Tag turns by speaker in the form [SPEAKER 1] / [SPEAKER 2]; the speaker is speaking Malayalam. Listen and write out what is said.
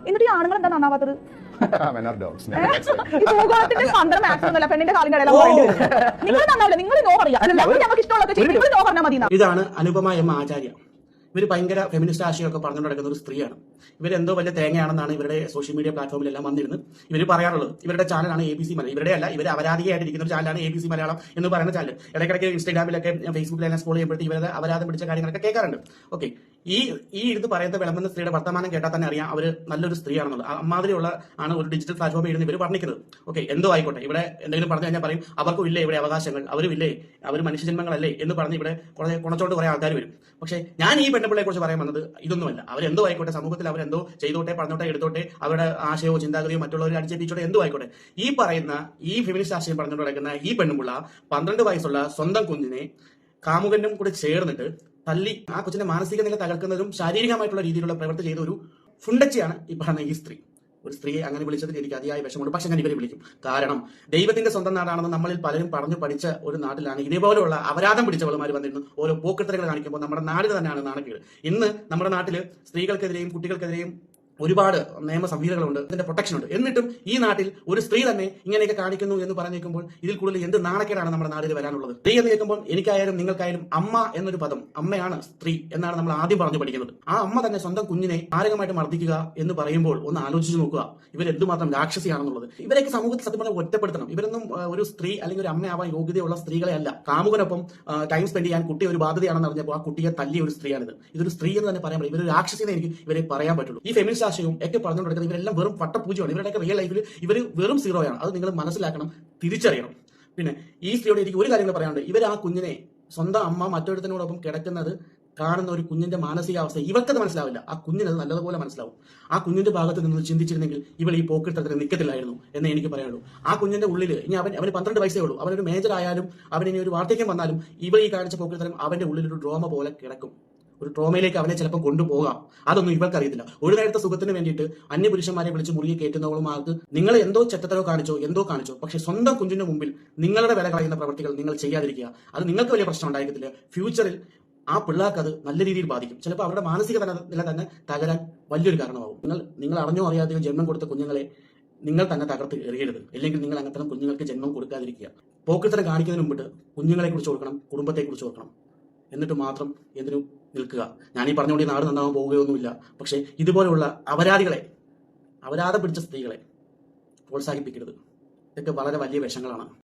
[SPEAKER 1] എന്നിട്ട് ഈ ആണുങ്ങൾ എന്താ നന്നാവാത്തത്? പെണ്ണിന്റെ കാലിന്റെ നിങ്ങൾ നന്നാവില്ല, നിങ്ങൾ നോ പറയാ, ഞങ്ങൾക്ക് ഇഷ്ടമുള്ളതൊക്കെ ചെയ്യും, നിങ്ങൾ നോ പറഞ്ഞാൽ മതി.
[SPEAKER 2] ഇതാണ് അനുപമ എം ആചാര്യ. ഇവർ ഭയങ്കര ഫെമിനിസ്റ്റ് ആശയമൊക്കെ പറഞ്ഞു നടക്കുന്ന ഒരു സ്ത്രീയാണ്. ഇവരെന്തോ വലിയ തേങ്ങയാണെന്നാണ് ഇവരുടെ സോഷ്യൽ മീഡിയ പ്ലാറ്റ്ഫോമിലെല്ലാം വന്നിരുന്ന് ഇവർ പറയാറുള്ളത്. ഇവരുടെ ചാനലാണ് ABC മലയാളം. ഇവരുടെ അല്ല, ഇവർ അപരാധിയായിട്ടിരിക്കുന്ന ഒരു ചാനലാണ് ABC മലയാളം എന്ന് പറയുന്ന ചാനൽ. ഇടയ്ക്കിടയ്ക്ക് ഇൻസ്റ്റാഗ്രാമിലൊക്കെ ഫേസ്ബുക്കിലെല്ലാം സ്ക്രോൾ ചെയ്യുമ്പോഴത്തെ ഇവരുടെ അപരാധം പിടിച്ച കാര്യങ്ങളൊക്കെ കേൾക്കാറുണ്ട്. ഓക്കെ, ഈ ഇരുന്ന് പറയുന്ന വിളമ്പുന്ന സ്ത്രീയുടെ വർത്തമാനം കേട്ടാൽ തന്നെ അറിയാം അവർ നല്ലൊരു സ്ത്രീയാണെന്നുള്ളത്. അമ്മാതിരിയുള്ള ആണ് ഒരു ഡിജിറ്റൽ പ്ലാറ്റ്ഫോമിൽ ഇരുന്ന് ഇവർ വർണ്ണിക്കുന്നത്. ഓക്കെ, എന്തോ ആയിക്കോട്ടെ, ഇവിടെ എന്തെങ്കിലും പറഞ്ഞു കഴിഞ്ഞാൽ പറയും അവർക്കും ഇല്ലേ ഇവിടെ അവകാശങ്ങൾ, അവരും ഇല്ലേ, അവർ മനുഷ്യജന്മങ്ങളല്ലേ എന്ന് പറഞ്ഞ് ഇവിടെ കുണച്ചോണ്ട് കുറെ ആൾക്കാർ വരും. പക്ഷേ ഞാൻ ഈ പെണ്ണുപിള്ളയെ കുറിച്ച് പറയാൻ വന്നത് ഇതൊന്നുമല്ല. അവരെന്തോ ആയിക്കോട്ടെ, സമൂഹത്തിൽ അവരെന്തോ ചെയ്തോട്ടെ, പറഞ്ഞോട്ടെ, എടുത്തോട്ടെ, അവരുടെ ആശയവും ചിന്താഗതിയോ മറ്റുള്ളവരെ അടിച്ചേപ്പിച്ചോട്ടെ, എന്തോ ആയിക്കോട്ടെ. ഈ പറയുന്ന ഈ ഫെമിനിസ്റ്റ് ആശയം പറഞ്ഞുകൊണ്ട് നടക്കുന്ന ഈ പെണ്ണുമുള്ള 12 വയസ്സുള്ള സ്വന്തം കുഞ്ഞിനെ കാമുകനും കൂടെ ചേർന്നിട്ട് തല്ലി ആ കൊച്ചിന്റെ മാനസിക നില തകർക്കുന്നതും ശാരീരികമായിട്ടുള്ള രീതിയിലുള്ള പ്രവൃത്തി ചെയ്ത ഒരു ഫുണ്ടച്ചിയാണ് ഈ പറയുന്ന ഈ സ്ത്രീ. ഒരു സ്ത്രീയെ അങ്ങനെ വിളിച്ചതിൽ എനിക്ക് അതിയായ വിഷമമുണ്ട്. പക്ഷെ ഞാൻ ഇവരെ വിളിക്കും. കാരണം ദൈവത്തിന്റെ സ്വന്തം നാടാണെന്ന് നമ്മളിൽ പലരും പറഞ്ഞു പഠിച്ച ഒരു നാട്ടിലാണ് ഇതേപോലെയുള്ള അപരാധം പിടിച്ചവളുമാർ വന്നിരുന്നു ഓരോ പോക്കിത്തരങ്ങൾ കാണിക്കുമ്പോൾ നമ്മുടെ നാടിന് തന്നെയാണ് നാണക്കേട്. ഇന്ന് നമ്മുടെ നാട്ടിൽ സ്ത്രീകൾക്കെതിരെയും കുട്ടികൾക്കെതിരെയും ഒരുപാട് നിയമ സംവിധാനങ്ങളുണ്ട്, ഇതിന്റെ പ്രൊട്ടക്ഷൻ ഉണ്ട്. എന്നിട്ടും ഈ നാട്ടിൽ ഒരു സ്ത്രീ തന്നെ ഇങ്ങനെയൊക്കെ കാണിക്കുന്നു എന്ന് പറഞ്ഞേക്കുമ്പോൾ ഇതിൽ കൂടുതൽ എന്ത് നാണക്കേടാണ് നമ്മുടെ നാട്ടിൽ വരാനുള്ളത്? സ്ത്രീ എന്ന് കേൾക്കുമ്പോൾ എനിക്കായാലും നിങ്ങൾക്കായാലും അമ്മ എന്നൊരു പദം, അമ്മയാണ് സ്ത്രീ എന്നാണ് നമ്മൾ ആദ്യം പറഞ്ഞു പഠിക്കുന്നത്. ആ അമ്മ തന്നെ സ്വന്തം കുഞ്ഞിനെ മാരകമായിട്ട് മർദ്ദിക്കുക എന്ന് പറയുമ്പോൾ ഒന്ന് ആലോചിച്ച് നോക്കുക ഇവർ എന്തുമാത്രം രാക്ഷസിയാണെന്നുള്ളത്. ഇവരൊക്കെ സമൂഹത്തിൽ സത്യം പറഞ്ഞാൽ ഒറ്റപ്പെടുത്തണം. ഇവരൊന്നും ഒരു സ്ത്രീ അല്ലെങ്കിൽ ഒരു അമ്മയാവാൻ യോഗ്യതയുള്ള സ്ത്രീകളെ അല്ല. കാമുകനൊപ്പം ടൈം സ്പെൻഡ് ചെയ്യാൻ കുട്ടി ഒരു ബാധ്യതയാണെന്ന് അറിഞ്ഞപ്പോൾ ആ കുട്ടിയെ തല്ലിയ ഒരു സ്ത്രീയാണിത്. ഇതൊരു സ്ത്രീ എന്ന് തന്നെ പറയാൻ പറ്റും. ഇവരൊരു രാക്ഷസിനെ എനിക്ക് ഇവരെ പറയാൻ പറ്റുള്ളൂ. ഈ ഫെമിനിസ്റ്റ് ആശയവും ഒക്കെ പറഞ്ഞുകൊണ്ടിരിക്കുന്നത് ഇവരെല്ലാം വെറും പട്ടപൂജയാണ്. ഇവരുടെയൊക്കെ റിയൽ ലൈഫിൽ ഇവർ വെറും സീറോയാണ്. അത് നിങ്ങൾ മനസ്സിലാക്കണം, തിരിച്ചറിയണം. പിന്നെ ഈ സ്ത്രീയോട് എനിക്ക് ഒരു കാര്യങ്ങൾ പറയാനുണ്ട്. ഇവർ ആ കുഞ്ഞിനെ സ്വന്തം അമ്മ മറ്റൊരുത്തനോടൊപ്പം കിടക്കുന്നത് കാണുന്ന ഒരു കുഞ്ഞിന്റെ മാനസികാവസ്ഥ ഇവർക്കത് മനസ്സിലാവില്ല. ആ കുഞ്ഞിനത് നല്ലതുപോലെ മനസ്സിലാവും. ആ കുഞ്ഞിന്റെ ഭാഗത്ത് നിന്ന് ചിന്തിച്ചിരുന്നെങ്കിൽ ഇവൾ ഈ പോക്കിത്തരത്തിൽ നിൽക്കത്തില്ലായിരുന്നു എന്നേ എനിക്ക് പറയാനുള്ളൂ. ആ കുഞ്ഞിന്റെ ഉള്ളിൽ ഇനി അവന് 12 വയസ്സേ ഉള്ളൂ. അവനൊരു മേജർ ആയാലും അവനിനി ഒരു വാർദ്ധക്യം വന്നാലും ഇവൾ ഈ കാണിച്ച പോക്കിത്തരം അവന്റെ ഉള്ളിൽ ഒരു ഡ്രോമ പോലെ കിടക്കും. ഒരു ട്രോമയിലേക്ക് അവനെ ചിലപ്പോൾ കൊണ്ടുപോകാം. അതൊന്നും ഇവർക്കറിയത്തില്ല. ഒരു നേരത്തെ സുഖത്തിന് വേണ്ടിയിട്ട് അന്യപുരുഷന്മാരെ വിളിച്ച് മുറിയെ കയറ്റുന്നവളുമാർക്ക് നിങ്ങൾ എന്തോ ചെറ്റത്തരോ കാണിച്ചോ പക്ഷെ സ്വന്തം കുഞ്ഞിന്റെ മുമ്പിൽ നിങ്ങളുടെ വില കളയുന്ന പ്രവർത്തികൾ നിങ്ങൾ ചെയ്യാതിരിക്കുക. അത് നിങ്ങൾക്ക് വലിയ പ്രശ്നം ഉണ്ടായിരിക്കത്തില്ല. ഫ്യൂച്ചറിൽ ആ പിള്ളേർക്ക് അത് നല്ല രീതിയിൽ ബാധിക്കും. ചിലപ്പോൾ അവരുടെ മാനസിക നില തന്നെ തകരാൻ വലിയൊരു കാരണമാകും. നിങ്ങൾ അറിഞ്ഞോ അറിയാതെയോ ജന്മം കൊടുത്ത കുഞ്ഞുങ്ങളെ നിങ്ങൾ തന്നെ തകർത്ത് എറിയരുത്. അല്ലെങ്കിൽ നിങ്ങൾ അങ്ങനത്തെ കുഞ്ഞുങ്ങൾക്ക് ജന്മം കൊടുക്കാതിരിക്കുക. പോക്കിത്തരം കാണിക്കുന്നതിന് മുമ്പിട്ട് കുഞ്ഞുങ്ങളെ കുറിച്ച് ഓർക്കണം, കുടുംബത്തെ കുറിച്ച് ഓർക്കണം. എന്നിട്ട് മാത്രം എന്തിനു നിൽക്കുക. ഞാനീ പറഞ്ഞുകൊണ്ട് നാട് നന്നാവാൻ പോവുകയൊന്നുമില്ല. പക്ഷേ ഇതുപോലെയുള്ള അപരാധം പിടിച്ച സ്ത്രീകളെ പ്രോത്സാഹിപ്പിക്കരുത്. ഇതൊക്കെ വളരെ വലിയ വിഷങ്ങളാണ്.